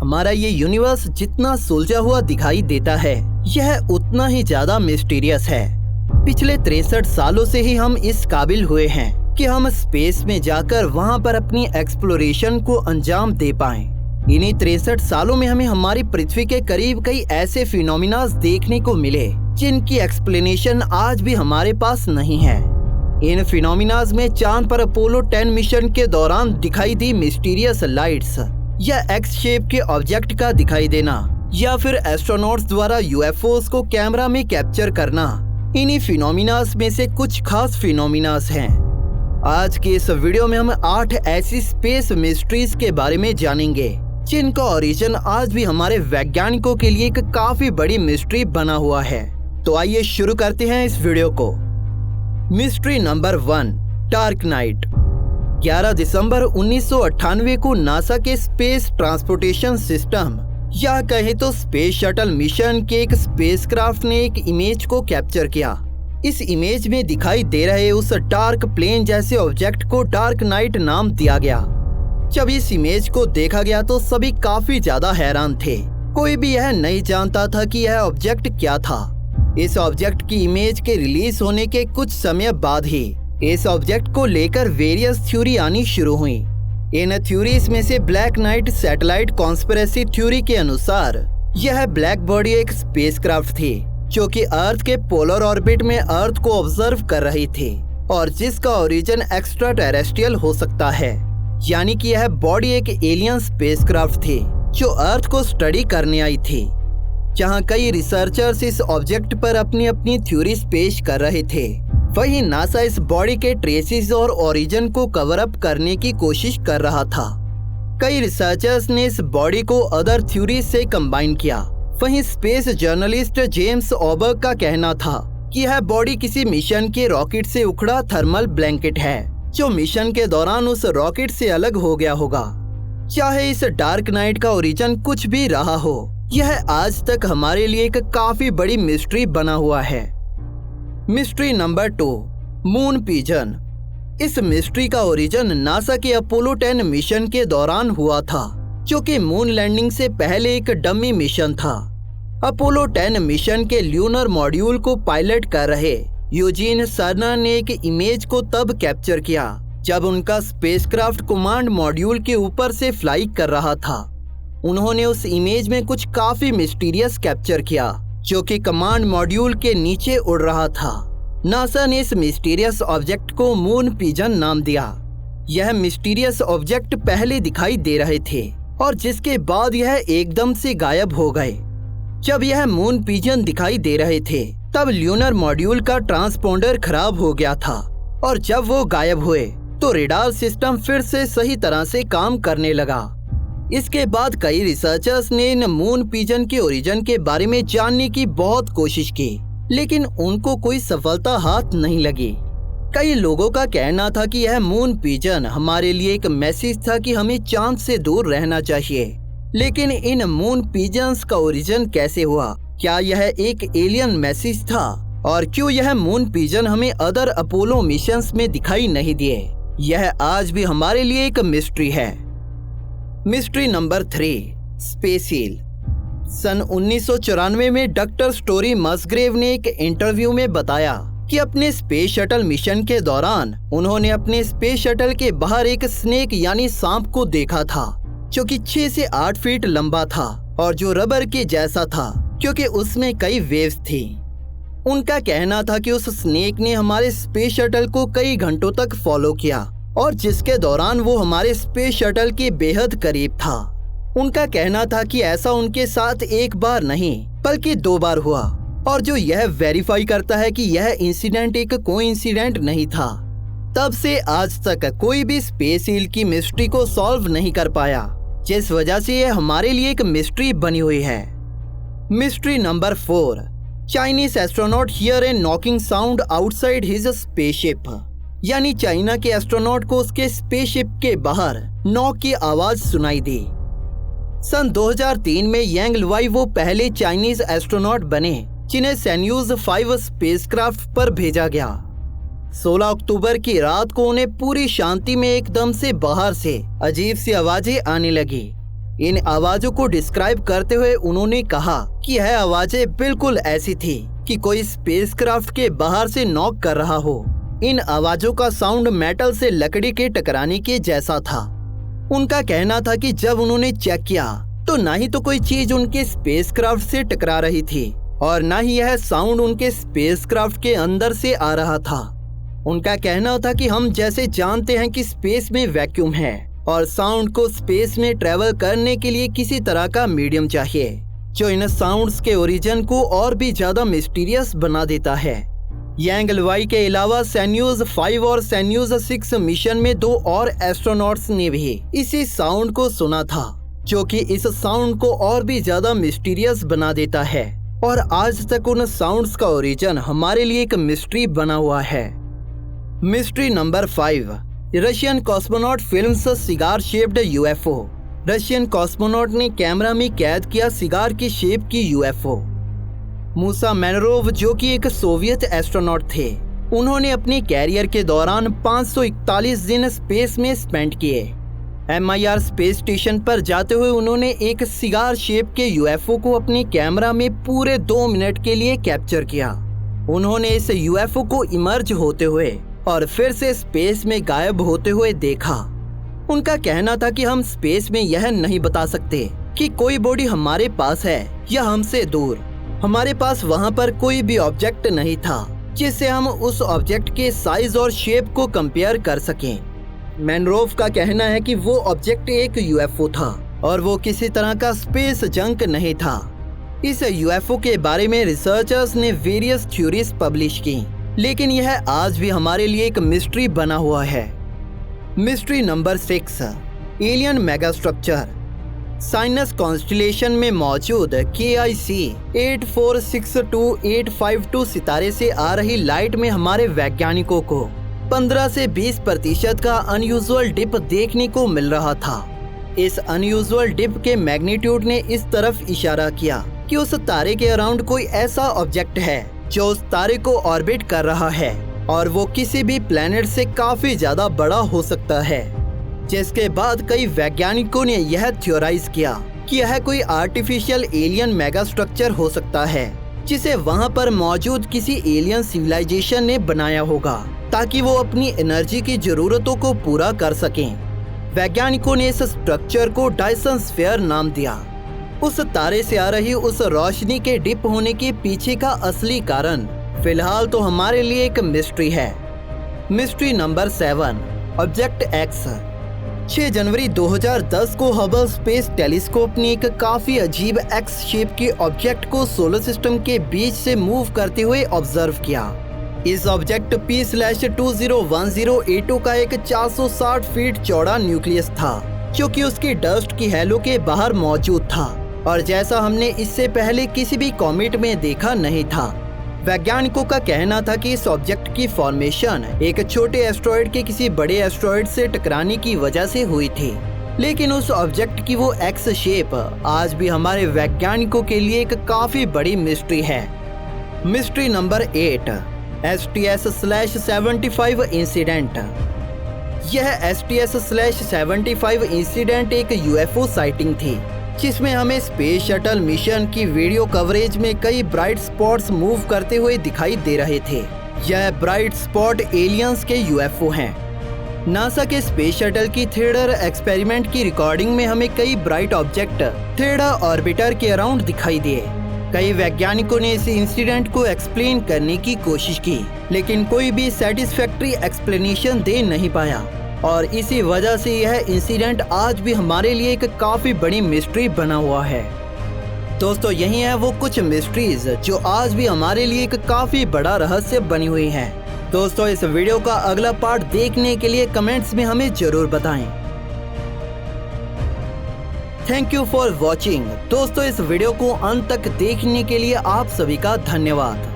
हमारा ये यूनिवर्स जितना सुलझा हुआ दिखाई देता है, यह उतना ही ज्यादा मिस्टीरियस है। पिछले 63 सालों से ही हम इस काबिल हुए हैं कि हम स्पेस में जाकर वहां पर अपनी एक्सप्लोरेशन को अंजाम दे पाएं। इन्हीं 63 सालों में हमें हमारी पृथ्वी के करीब कई ऐसे फिनोमिना देखने को मिले जिनकी एक्सप्लेनेशन आज भी हमारे पास नहीं है। इन फिनोमिनाज में चांद पर अपोलो 10 मिशन के दौरान दिखाई दी मिस्टीरियस लाइट्स, या एक्स शेप के ऑब्जेक्ट का दिखाई देना, या फिर एस्ट्रोनॉट्स द्वारा यूएफओस को कैमरा में कैप्चर करना, इन्हीं फिनोमिनाज में से कुछ खास फिनोमिनाज हैं। आज के इस वीडियो में हम 8 ऐसी स्पेस मिस्ट्रीज के बारे में जानेंगे जिनका ओरिजिन आज भी हमारे वैज्ञानिकों के लिए एक काफी बड़ी मिस्ट्री बना हुआ है। तो आइए शुरू करते हैं इस वीडियो को। Mystery number 1, dark night. 11 दिसंबर 1998 को नासा के स्पेस ट्रांसपोर्टेशन सिस्टम या कहें तो स्पेस शटल मिशन के एक स्पेसक्राफ्ट ने एक इमेज को कैप्चर किया। इस इमेज में दिखाई दे रहे उस डार्क प्लेन जैसे ऑब्जेक्ट को डार्क नाइट नाम दिया गया। जब इस इमेज को देखा गया तो सभी काफी ज्यादा हैरान थे। कोई भी यह नहीं जानता था कि यह ऑब्जेक्ट क्या था। इस ऑब्जेक्ट की इमेज के रिलीज होने के कुछ समय बाद ही इस ऑब्जेक्ट को लेकर वेरियस थ्योरी आनी शुरू हुई। इन थ्योरीज में से black night satellite conspiracy theory के अनुसार यह ब्लैक बॉडी एक स्पेसक्राफ्ट थी जो कि अर्थ के पोलर ऑर्बिट में अर्थ को ऑब्जर्व कर रही थी और जिसका ओरिजिन एक्स्ट्रा टेरेस्ट्रियल हो सकता है, यानी कि यह बॉडी एक एलियन स्पेसक्राफ्ट थी जो अर्थ को स्टडी करने आई थी। जहां कई रिसर्चर्स इस ऑब्जेक्ट पर अपनी अपनी थ्योरीज पेश कर रहे थे, वहीं नासा इस बॉडी के ट्रेसेस और ओरिजिन को कवर अप करने की कोशिश कर रहा था। कई रिसर्चर्स ने इस बॉडी को अदर थ्योरीज से कंबाइन किया। वहीं स्पेस जर्नलिस्ट जेम्स ऑबर्ग का कहना था कि यह बॉडी किसी मिशन के रॉकेट से उखड़ा थर्मल ब्लैंकेट है जो मिशन के दौरान उस रॉकेट से अलग हो गया होगा। चाहे इस डार्क नाइट का ओरिजिन कुछ भी रहा हो, यह आज तक हमारे लिए एक काफी बड़ी मिस्ट्री बना हुआ है। Mystery number 2, moon pigeon. इस मिस्ट्री का ओरिजिन नासा के अपोलो 10 मिशन के दौरान हुआ था, जो कि मून लैंडिंग से पहले एक डमी मिशन था। अपोलो 10 मिशन के ल्यूनर मॉड्यूल को पायलट कर रहे यूजीन सर्नर ने एक इमेज को तब कैप्चर किया जब उनका स्पेसक्राफ्ट कमांड मॉड्यूल के ऊपर से फ्लाई कर रहा था। उन्होंने उस इमेज में कुछ काफी मिस्टीरियस कैप्चर किया जो कि कमांड मॉड्यूल के नीचे उड़ रहा था। नासा ने इस मिस्टीरियस ऑब्जेक्ट को मून पिजन नाम दिया। यह मिस्टीरियस ऑब्जेक्ट पहले दिखाई दे रहे थे और जिसके बाद यह एकदम से गायब हो गए। जब यह मून पिजन दिखाई दे रहे थे तब ल्यूनर मॉड्यूल का ट्रांसपोंडर खराब हो गया था और जब वो गायब हुए तो रेडार सिस्टम फिर से सही तरह से काम करने लगा। इसके बाद कई रिसर्चर्स ने इन मून पिजन के ओरिजिन के बारे में जानने की बहुत कोशिश की, लेकिन उनको कोई सफलता हाथ नहीं लगी। कई लोगों का कहना था कि यह मून पिजन हमारे लिए एक मैसेज था कि हमें चांद से दूर रहना चाहिए। लेकिन इन मून पिजन्स का ओरिजिन कैसे हुआ? क्या यह एक एलियन मैसेज था? और क्यों यह मून पिजन हमें अदर अपोलो मिशंस में दिखाई नहीं दिए? यह आज भी हमारे लिए एक मिस्ट्री है। Mystery number 3, space heel. सन 1994 में डॉक्टर स्टोरी मसग्रेव ने एक इंटरव्यू में बताया कि अपने स्पेस शटल मिशन के दौरान उन्होंने अपने स्पेस शटल के बाहर एक स्नेक यानी सांप को देखा था जो कि 6 से 8 फीट लंबा था और जो रबर के जैसा था क्योंकि उसमें कई वेव्स थी। उनका कहना था कि उस स्नेक ने हमारे स्पेस शटल को कई घंटों तक फॉलो किया और जिसके दौरान वो हमारे स्पेस शटल के बेहद करीब था। उनका कहना था कि ऐसा उनके साथ एक बार नहीं बल्कि 2 बार हुआ और जो यह वेरीफाई करता है कि यह इंसिडेंट एक कोइंसिडेंट नहीं था। तब से आज तक कोई भी स्पेस हील की मिस्ट्री को सॉल्व नहीं कर पाया, जिस वजह से यह हमारे लिए एक मिस्ट्री बनी हुई है। Mystery number 4, Chinese astronaut here A knocking sound outside his spaceship. यानी चाइना के एस्ट्रोनॉट को उसके स्पेसशिप के बाहर नॉक की आवाज सुनाई दी। सन 2003 में यांग लुआई वो पहले चाइनीज एस्ट्रोनॉट बने जिन्हें सैन्यूज 5 स्पेसक्राफ्ट पर भेजा गया। 16 अक्टूबर की रात को उन्हें पूरी शांति में एकदम से बाहर से अजीब सी आवाजें आने लगी। इन आवाजों को डिस्क्राइब करते हुए उन्होंने कहा कि यह आवाजें बिल्कुल ऐसी थी कि कोई स्पेसक्राफ्ट के बाहर से नॉक कर रहा हो। इन आवाजों का साउंड मेटल से लकड़ी के टकराने के जैसा था। उनका कहना था कि जब उन्होंने चेक किया तो ना ही तो कोई चीज उनके स्पेसक्राफ्ट से टकरा रही थी और ना ही यह साउंड उनके स्पेसक्राफ्ट के अंदर से आ रहा था। उनका कहना था कि हम जैसे जानते हैं कि स्पेस में वैक्यूम है और साउंड को स्पेस में ट्रेवल करने के लिए किसी तरह का मीडियम चाहिए, जो इन साउंड्स के ओरिजिन को और भी ज्यादा मिस्टीरियस बना देता है। यांग लवाई के अलावा सेन्यूज 5 और सेन्यूज 6 मिशन में 2 और एस्ट्रोनॉट्स ने भी इसी साउंड को सुना था, जो कि इस साउंड को और भी ज्यादा मिस्टीरियस बना देता है। और आज तक उन साउंड्स का ओरिजिन हमारे लिए एक मिस्ट्री बना हुआ है। Mystery number 5, Russian cosmonaut films cigar shaped UFO. Russian cosmonaut ने कैमरा में कैद किया सिगार की शेप की यूएफओ। मूसा मैनरोव, जो कि एक सोवियत एस्ट्रोनॉट थे, उन्होंने अपने कैरियर के दौरान 541 दिन स्पेस में स्पेंड किए। MIR स्पेस स्टेशन पर जाते हुए उन्होंने एक सिगार शेप के यूएफओ को अपने कैमरा में पूरे 2 मिनट के लिए कैप्चर किया। उन्होंने इस यूएफओ को इमर्ज होते हुए और फिर से स्पेस में गायब होते हुए देखा। उनका कहना था कि हम स्पेस में यह नहीं बता सकते कि कोई बॉडी हमारे पास है या हमसे दूर। हमारे पास वहां पर कोई भी ऑब्जेक्ट नहीं था जिससे हम उस ऑब्जेक्ट के साइज और शेप को कंपेयर कर सकें। मैनरोव का कहना है कि वो ऑब्जेक्ट एक यूएफओ था और वो किसी तरह का स्पेस जंक नहीं था। इस यूएफओ के बारे में रिसर्चर्स ने वेरियस थ्योरीज पब्लिश की, लेकिन यह आज भी हमारे लिए एक मिस्ट्री बना हुआ है। Mystery number 6, alien mega structure. Sinus constellation में मौजूद KIC 8462852 सितारे से आ रही लाइट में हमारे वैज्ञानिकों को 15 से 20% का अनयूजुअल डिप देखने को मिल रहा था। इस अनयूजुअल डिप के मैग्नीट्यूड ने इस तरफ इशारा किया कि उस तारे के अराउंड कोई ऐसा ऑब्जेक्ट है जो उस तारे को ऑर्बिट कर रहा है और वो किसी भी प्लेनेट से काफी ज्यादा बड़ा हो सकता है। जिसके बाद कई वैज्ञानिकों ने यह थ्योराइज किया कि यह कोई आर्टिफिशियल एलियन मेगा स्ट्रक्चर हो सकता है, जिसे वहां पर मौजूद किसी एलियन सिविलाइजेशन ने बनाया होगा ताकि वो अपनी एनर्जी की जरूरतों को पूरा कर सकें। वैज्ञानिकों ने इस स्ट्रक्चर को डायसन स्फीयर नाम दिया। उस तारे से आ रही उस रोशनी के डिप होने के पीछे का असली कारण फिलहाल तो हमारे लिए एक मिस्ट्री है। Mystery number 7, object x. 6 जनवरी 2010 को हबल स्पेस टेलीस्कोप ने एक काफी अजीब एक्स शेप के ऑब्जेक्ट को सोलर सिस्टम के बीच से मूव करते हुए ऑब्जर्व किया। इस ऑब्जेक्ट P/2010A2 का एक 460 फीट चौड़ा न्यूक्लियस था, जो कि उसकी डस्ट की हैलो के बाहर मौजूद था और जैसा हमने इससे पहले किसी भी कॉमेट में देखा नहीं था। वैज्ञानिकों का कहना था कि इस ऑब्जेक्ट की फॉर्मेशन एक छोटे एस्ट्रॉयड के किसी बड़े एस्ट्रॉयड से टकराने की वजह से हुई थी, लेकिन उस ऑब्जेक्ट की वो एक्स शेप आज भी हमारे वैज्ञानिकों के लिए एक काफी बड़ी मिस्ट्री है। Mystery number 8, STS/75 incident. यह STS/75 इंसिडेंट एक यूएफओ साइटिंग थी, जिसमें हमें स्पेस शटल मिशन की वीडियो कवरेज में कई ब्राइट स्पॉट्स मूव करते हुए दिखाई दे रहे थे। यह ब्राइट स्पॉट एलियंस के यूएफओ हैं। नासा के स्पेस शटल की थ्रेडर एक्सपेरिमेंट की रिकॉर्डिंग में हमें कई ब्राइट ऑब्जेक्ट थ्रेडर ऑर्बिटर के अराउंड दिखाई दिए। कई वैज्ञानिकों ने इस इंसिडेंट को एक्सप्लेन करने की कोशिश की, लेकिन कोई भी सेटिस्फैक्ट्री एक्सप्लेनेशन दे नहीं पाया और इसी वजह से यह इंसिडेंट आज भी हमारे लिए एक काफी बड़ी मिस्ट्री बना हुआ है। दोस्तों, यही है वो कुछ मिस्ट्रीज जो आज भी हमारे लिए एक काफी बड़ा रहस्य बनी हुई हैं। दोस्तों, इस वीडियो का अगला पार्ट देखने के लिए कमेंट्स में हमें जरूर बताएं। Thank you for watching. दोस्तों, इस वीडियो को अंत तक देखने के लिए आप सभी का धन्यवाद।